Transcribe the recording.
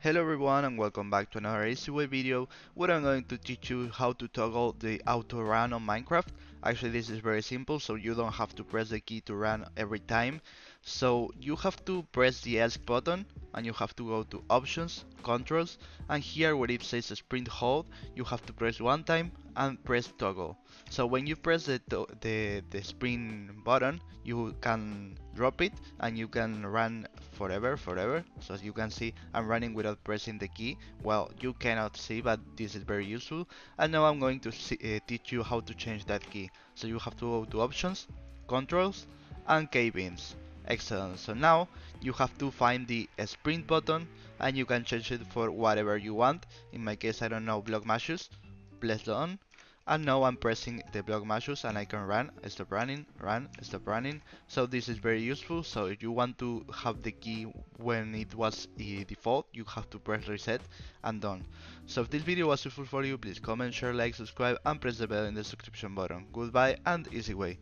Hello everyone and welcome back to another easy way video where I'm going to teach you how to toggle the auto run on Minecraft. Actually this is very simple, so you don't have to press the key to run every time. So you have to press the ESC button and you have to go to options, controls, and here where it says sprint hold you have to press one time and press toggle. So when you press the sprint button you can drop it and you can run forever. So as you can see, I'm running without pressing the key. Well, you cannot see, but this is very useful. And now I'm going to teach you how to change that key. So you have to go to options, controls, and K-beams. Excellent. So now you have to find the sprint button and you can change it for whatever you want. In my case, I don't know, block mashes. Press on, and now I'm pressing the block mashes and I can run, stop running, run, stop running. So this is very useful. So if you want to have the key when it was default, you have to press reset and done. So if this video was useful for you, please comment, share, like, subscribe, and press the bell in the subscription button. Goodbye and easy way.